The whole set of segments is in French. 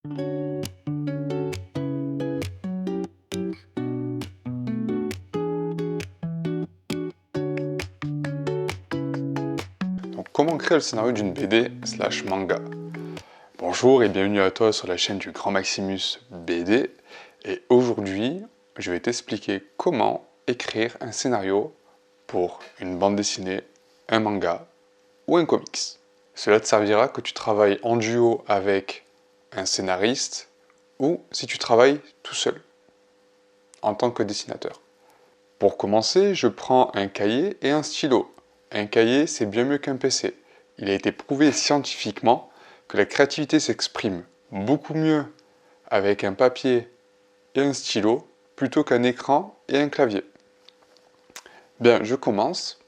Donc, comment créer le scénario d'une BD/manga? Bonjour et bienvenue à toi sur la chaîne du Grand Maximus BD. Et aujourd'hui, je vais t'expliquer comment écrire un scénario pour une bande dessinée, un manga ou un comics. Cela te servira que tu travailles en duo avec un scénariste ou si tu travailles tout seul en tant que dessinateur. Pour commencer, je prends un cahier et un stylo. Un cahier, c'est bien mieux qu'un PC. Il a été prouvé scientifiquement que la créativité s'exprime beaucoup mieux avec un papier et un stylo plutôt qu'un écran et un clavier. Bien, je commence.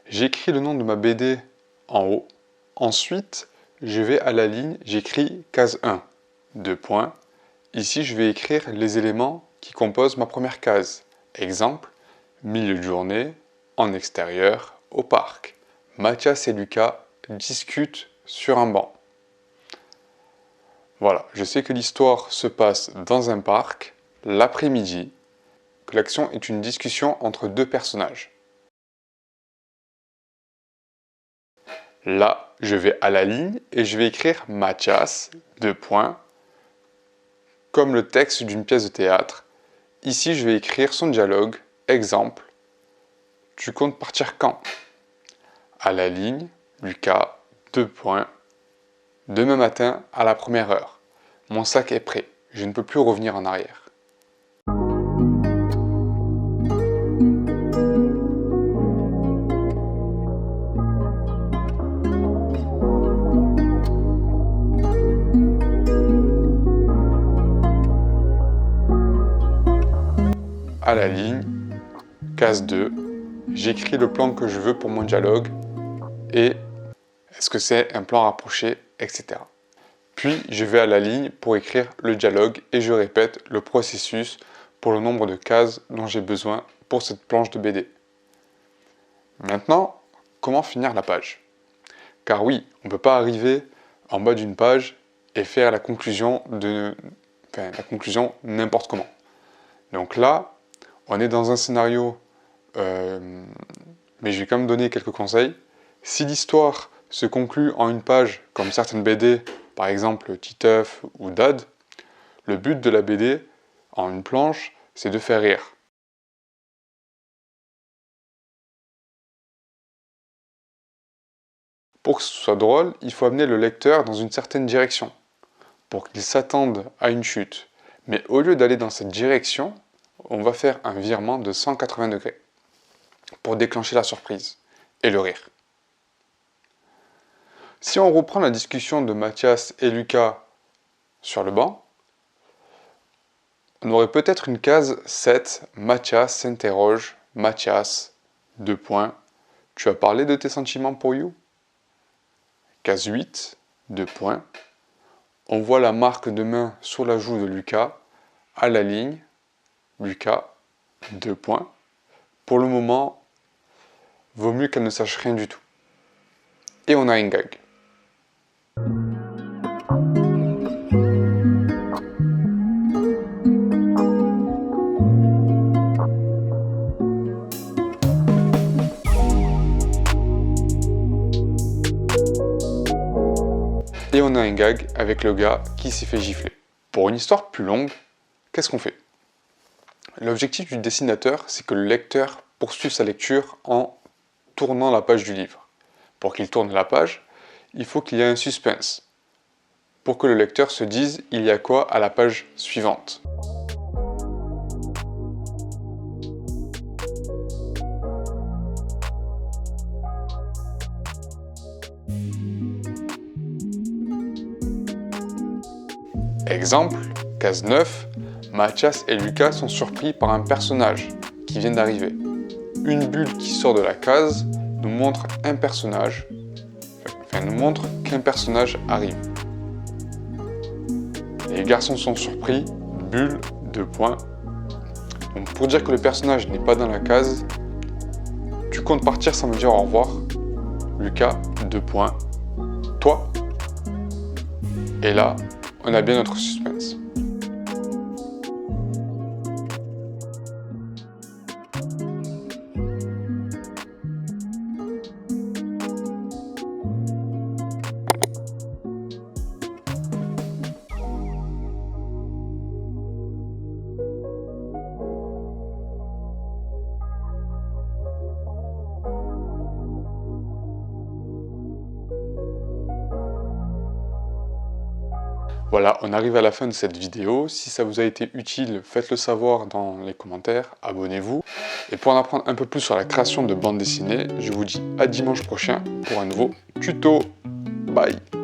J'écris le nom de ma BD en haut. Ensuite, je vais à la ligne, j'écris case 1, 2 points. Ici, je vais écrire les éléments qui composent ma première case. Exemple, milieu de journée, en extérieur, au parc. Mathias et Lucas discutent sur un banc. Voilà, je sais que l'histoire se passe dans un parc, l'après-midi, que l'action est une discussion entre deux personnages. Là, je vais à la ligne et je vais écrire Mathias, 2 points, comme le texte d'une pièce de théâtre. Ici, je vais écrire son dialogue, exemple, tu comptes partir quand? À la ligne, Lucas, 2 points, demain matin à la première heure. Mon sac est prêt, je ne peux plus revenir en arrière. À la ligne, case 2, j'écris le plan que je veux pour mon dialogue et est-ce que c'est un plan rapproché, etc. Puis je vais à la ligne pour écrire le dialogue et je répète le processus pour le nombre de cases dont j'ai besoin pour cette planche de BD. Maintenant, comment finir la page? Car oui, on ne peut pas arriver en bas d'une page et faire la conclusion n'importe comment. Donc là, on est dans un scénario, mais je vais quand même donner quelques conseils. Si l'histoire se conclut en une page, comme certaines BD, par exemple Titeuf ou Dad, le but de la BD, en une planche, c'est de faire rire. Pour que ce soit drôle, il faut amener le lecteur dans une certaine direction, pour qu'il s'attende à une chute. Mais au lieu d'aller dans cette direction, on va faire un virement de 180 degrés pour déclencher la surprise et le rire. Si on reprend la discussion de Mathias et Lucas sur le banc, on aurait peut-être une case 7, Mathias s'interroge, Mathias, 2 points, tu as parlé de tes sentiments pour You? Case 8, 2 points, on voit la marque de main sur la joue de Lucas, à la ligne, Lucas, 2 points. Pour le moment, vaut mieux qu'elle ne sache rien du tout. Et on a un gag. Et on a un gag avec le gars qui s'est fait gifler. Pour une histoire plus longue, qu'est-ce qu'on fait? L'objectif du dessinateur, c'est que le lecteur poursuive sa lecture en tournant la page du livre. Pour qu'il tourne la page, il faut qu'il y ait un suspense. Pour que le lecteur se dise, il y a quoi à la page suivante. Exemple, case 9, Mathias et Lucas sont surpris par un personnage qui vient d'arriver. Une bulle qui sort de la case nous montre un personnage, nous montre qu'un personnage arrive. Les garçons sont surpris, bulle, 2 points. Donc pour dire que le personnage n'est pas dans la case, tu comptes partir sans me dire au revoir. Lucas, 2 points. Toi. Et là, on a bien notre suspense. Voilà, on arrive à la fin de cette vidéo. Si ça vous a été utile, faites-le savoir dans les commentaires, abonnez-vous. Et pour en apprendre un peu plus sur la création de bande dessinée, je vous dis à dimanche prochain pour un nouveau tuto. Bye!